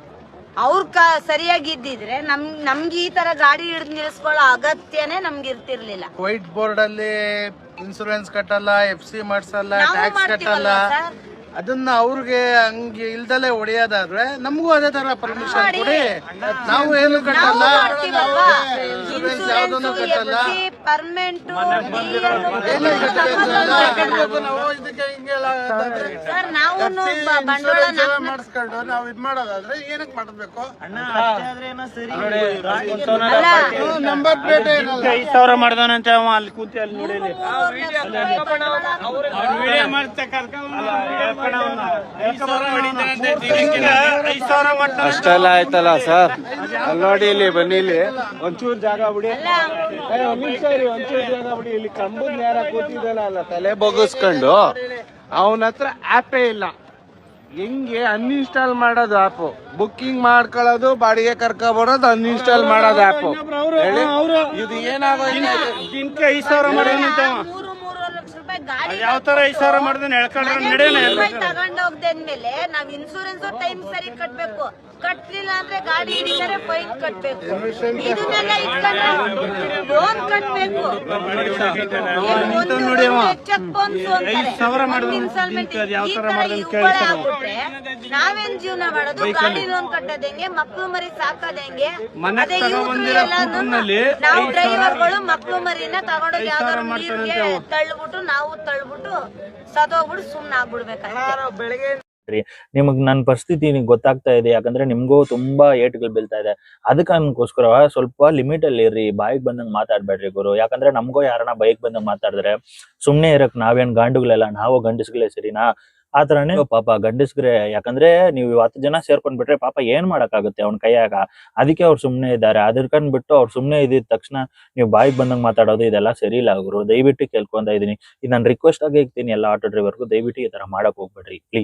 ಅವ್ರ ಸರಿಯಾಗಿ ಇದ್ದಿದ್ರೆ ನಮ್ಗೆ ಈ ತರ ಗಾಡಿ ಹಿಡಿದು ನಿಲ್ಸ್ಕೊಳ್ಳೋ ಅಗತ್ಯನೇ ನಮ್ಗೆ ಇರ್ತಿರ್ಲಿಲ್ಲ. ವೈಟ್ ಬೋರ್ಡ್ ಅಲ್ಲಿ ಇನ್ಸೂರೆನ್ಸ್ ಕಟ್ಟಲ್ಲ, FC ಮಾಡ್ಸಲ್ಲ, ಟ್ಯಾಕ್ಸ್ ಕಟ್ಟಲ್ಲ. ಅದನ್ನ ಅವ್ರಿಗೆ ಹಂಗೆ ಇಲ್ದಲೆ ಹೊಡೆಯೋದಾದ್ರೆ ನಮಗೂ ಅದೇ ತರ ಪರ್ಮಿಷನ್ ಕೊಡಿ. ನಾವು ಏನು ಕಟ್ಟಲ್ಲ, ಇನ್ಸೂರೆನ್ಸ್ ಯಾವ್ದನ್ನು ಕಟ್ಟಲ್ಲ, ಪರ್ಮನೆಂಟ್ ಮಾಡಿಸ್ಕೊಂಡು ನಾವು ಇದ್ ಮಾಡೋದಾದ್ರೆ ಏನಕ್ಕೆ ಮಾಡಬೇಕು? ನಂಬರ್ ಪ್ಲೇಟ್ 5,000 ಮಾಡ್ದಾನಂತೆ ಅವ ಅಲ್ಲಿ ಕೂತಿ ಅಲ್ಲಿ ನೋಡಿ ಅಷ್ಟೆಲ್ಲ ಆಯ್ತಲ್ಲ ಸರ್. ಅಲ್ಲಿ ನೋಡಿ, ಇಲ್ಲಿ ಬನ್ನಿ, ಇಲ್ಲಿ ಒಂಚೂರು ಜಾಗ ಬಿಡಿ, ಒಂಚೂರು ಜಾಗ ಬಿಡಿ. ಇಲ್ಲಿ ಕಂಬದ ನೇರ ಕೂತಿದ್ದಾನಲ್ಲ ತಲೆ ಬೊಗಿಸ್ಕೊಂಡು, ಅವನ ಹತ್ರ ಆಪೇ ಇಲ್ಲ. ಹೆಂಗೆ ಅನ್ಇನ್ಸ್ಟಾಲ್ ಮಾಡೋದು ಆ್ಯಪ್? ಬುಕ್ಕಿಂಗ್ ಮಾಡ್ಕೊಳ್ಳೋದು, ಬಾಡಿಗೆ ಕರ್ಕೊ ಬರೋದು, ಅನ್ಇನ್ಸ್ಟಾಲ್ ಮಾಡೋದು ಆ್ಯಪ್. ಇದು ಏನಾಗೋದು? 5,000 ಮಾಡೋದಂತ ಯಾವ ತರ 5,000 ಮಾಡಿದ್ರೆ ತಗೊಂಡೋಗ್ದೇದ್ಮೇಲೆ ನಾವ್ ಇನ್ಸೂರೆನ್ಸ್ ಟೈಮ್ ಸರಿ ಕಟ್ಬೇಕು. ಕಟ್ಲಿಲ್ಲ ಅಂದ್ರೆ ಗಾಡಿ ಹಿಡಿದರೆ ಫೈನ್ ಕಟ್ಬೇಕು. ಇದನ್ನೆಲ್ಲ ಇಟ್ಕೊಂಡ್ರೆ ಲೋನ್ ಕಟ್ಬೇಕು. ನಾವೇನ್ ಜೀವನ ಮಾಡೋದು? ಗಾಡಿ ಲೋನ್ ಕಟ್ಟೋದ್ ಹೆಂಗೆ? ಮಕ್ಳು ಮರಿ ಸಾಕೋದ್ ಹೆಂಗೆ? ನಾವು ಡ್ರೈವರ್ಗಳು ಮಕ್ಳು ಮರಿನ ತಗೊಂಡೋಗಿ ಯಾವ್ದಾದ್ರು ನೀರ್ಗೆ ತಳ್ಳಿಬಿಟ್ಟು ನಾವು ತಳ್ಳಿಬಿಟ್ಟು ಸದೋಗ್ಬಿಟ್ಟು ಸುಮ್ನ ಆಗ್ಬಿಡ್ಬೇಕಾಗ್ತದೆ. ನಿಮಗ್ ನನ್ನ ಪರಿಸ್ಥಿತಿ ಗೊತ್ತಾಗ್ತಾ ಇದೆ, ಯಾಕಂದ್ರೆ ನಿಮ್ಗೂ ತುಂಬಾ ಏಟ್ಗಳು ಬೀಳ್ತಾ ಇದೆ. ಅದಕ್ಕೋಸ್ಕರ ಸ್ವಲ್ಪ ಲಿಮಿಟ್ ಅಲ್ಲಿ ಇರ್ರಿ, ಬಾಯಿಗೆ ಬಂದಂಗ್ ಮಾತಾಡ್ಬೇಡ್ರಿ ಗುರು. ಯಾಕಂದ್ರೆ ನಮ್ಗೋ ಯಾರನ್ನ ಬೈಕ್ ಬಂದಂಗ್ ಮಾತಾಡಿದ್ರೆ ಸುಮ್ನೆ ಇರಕ್ ನಾವೇನ್ ಗಾಂಡುಗಳೆಲ್ಲ, ನಾವು ಗಂಡಸ್ಗಳೇ ಸರಿನಾ? ಆತರನೇ ಪಾಪ ಗಂಡಸ್ಗ್ರೆ, ಯಾಕಂದ್ರೆ ನೀವು 10 ಜನ ಸೇರ್ಕೊಂಡ್ಬಿಟ್ರೆ ಪಾಪ ಏನ್ ಮಾಡಕ್ಕಾಗುತ್ತೆ ಅವ್ನ ಕೈಯಾಗ. ಅದಕ್ಕೆ ಅವ್ರು ಸುಮ್ನೆ ಇದ್ದಾರೆ. ಅದರ್ಕಂಡ್ಬಿಟ್ಟು ಅವ್ರು ಸುಮ್ನೆ ಇದ್ದಿದ ತಕ್ಷಣ ನೀವು ಬಾಯಿಗೆ ಬಂದಂಗ್ ಮಾತಾಡೋದು ಇದೆಲ್ಲ ಸರಿ ಇಲ್ಲ ಗುರು. ದಯವಿಟ್ಟು ಕೇಳ್ಕೊಂತ ಇದೀನಿ, ಇದು ನಾನು ರಿಕ್ವೆಸ್ಟ್ ಆಗಿ ಇರ್ತೀನಿ ಎಲ್ಲ ಆಟೋ ಡ್ರೈವರ್ಗೂ, ದಯವಿಟ್ಟು ಈ ತರ ಮಾಡಕ್ ಹೋಗ್ಬೇಡ್ರಿ ಪ್ಲೀಸ್.